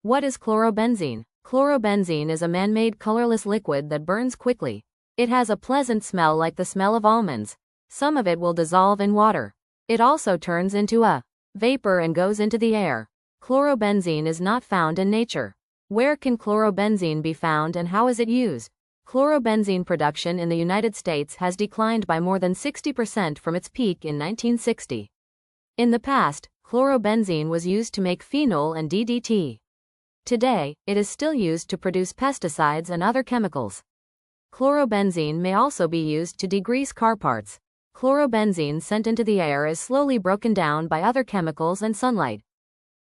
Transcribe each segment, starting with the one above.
What is chlorobenzene? Chlorobenzene is a man-made colorless liquid that burns quickly. It has a pleasant smell like the smell of almonds. Some of it will dissolve in water. It also turns into a vapor and goes into the air. Chlorobenzene is not found in nature. Where can chlorobenzene be found and how is it used? Chlorobenzene production in the United States has declined by more than 60% from its peak in 1960. In the past, chlorobenzene was used to make phenol and DDT. Today, it is still used to produce pesticides and other chemicals. Chlorobenzene may also be used to degrease car parts. Chlorobenzene sent into the air is slowly broken down by other chemicals and sunlight.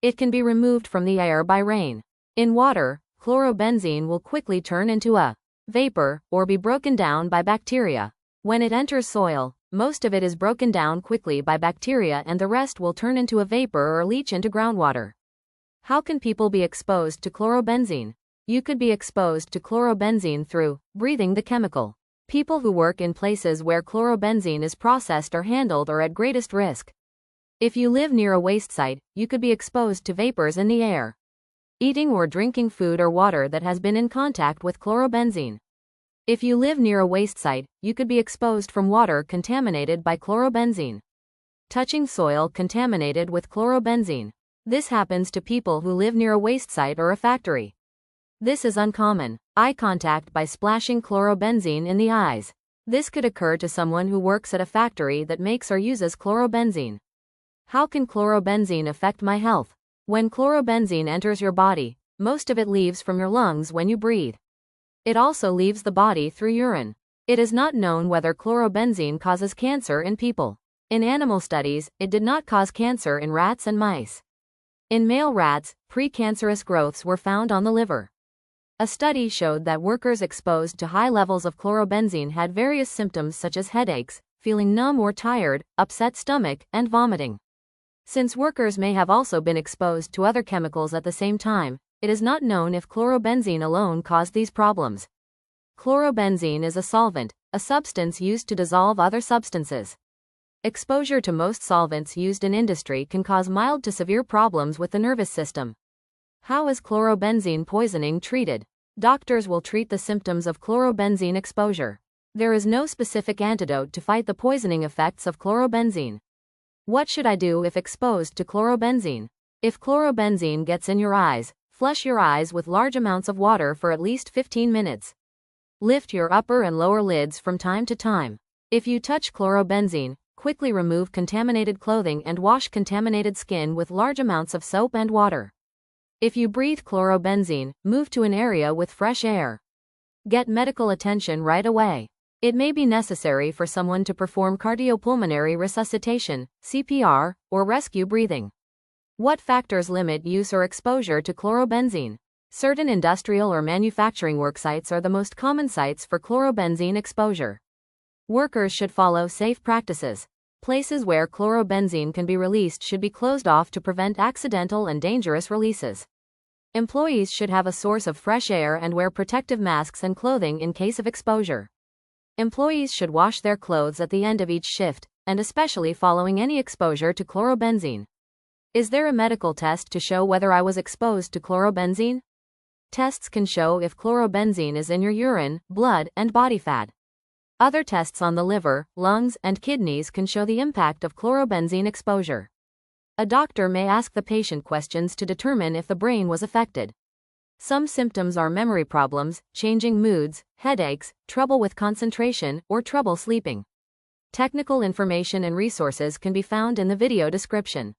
It can be removed from the air by rain. In water, chlorobenzene will quickly turn into a vapor or be broken down by bacteria. When it enters soil, most of it is broken down quickly by bacteria and the rest will turn into a vapor or leach into groundwater. How can people be exposed to chlorobenzene? You could be exposed to chlorobenzene through breathing the chemical. People who work in places where chlorobenzene is processed or handled are at greatest risk. If you live near a waste site, you could be exposed to vapors in the air. Eating or drinking food or water that has been in contact with chlorobenzene. If you live near a waste site, you could be exposed from water contaminated by chlorobenzene. Touching soil contaminated with chlorobenzene. This happens to people who live near a waste site or a factory. This is uncommon. Eye contact by splashing chlorobenzene in the eyes. This could occur to someone who works at a factory that makes or uses chlorobenzene. How can chlorobenzene affect my health? When chlorobenzene enters your body, most of it leaves from your lungs when you breathe. It also leaves the body through urine. It is not known whether chlorobenzene causes cancer in people. In animal studies, it did not cause cancer in rats and mice. In male rats, precancerous growths were found on the liver. A study showed that workers exposed to high levels of chlorobenzene had various symptoms such as headaches, feeling numb or tired, upset stomach, and vomiting. Since workers may have also been exposed to other chemicals at the same time, it is not known if chlorobenzene alone caused these problems. Chlorobenzene is a solvent, a substance used to dissolve other substances. Exposure to most solvents used in industry can cause mild to severe problems with the nervous system. How is chlorobenzene poisoning treated? Doctors will treat the symptoms of chlorobenzene exposure. There is no specific antidote to fight the poisoning effects of chlorobenzene. What should I do if exposed to chlorobenzene? If chlorobenzene gets in your eyes, flush your eyes with large amounts of water for at least 15 minutes. Lift your upper and lower lids from time to time. If you touch chlorobenzene, quickly remove contaminated clothing and wash contaminated skin with large amounts of soap and water. If you breathe chlorobenzene, move to an area with fresh air. Get medical attention right away. It may be necessary for someone to perform cardiopulmonary resuscitation, CPR, or rescue breathing. What factors limit use or exposure to chlorobenzene? Certain industrial or manufacturing work sites are the most common sites for chlorobenzene exposure. Workers should follow safe practices. Places where chlorobenzene can be released should be closed off to prevent accidental and dangerous releases. Employees should have a source of fresh air and wear protective masks and clothing in case of exposure. Employees should wash their clothes at the end of each shift, and especially following any exposure to chlorobenzene. Is there a medical test to show whether I was exposed to chlorobenzene? Tests can show if chlorobenzene is in your urine, blood, and body fat. Other tests on the liver, lungs, and kidneys can show the impact of chlorobenzene exposure. A doctor may ask the patient questions to determine if the brain was affected. Some symptoms are memory problems, changing moods, headaches, trouble with concentration, or trouble sleeping. Technical information and resources can be found in the video description.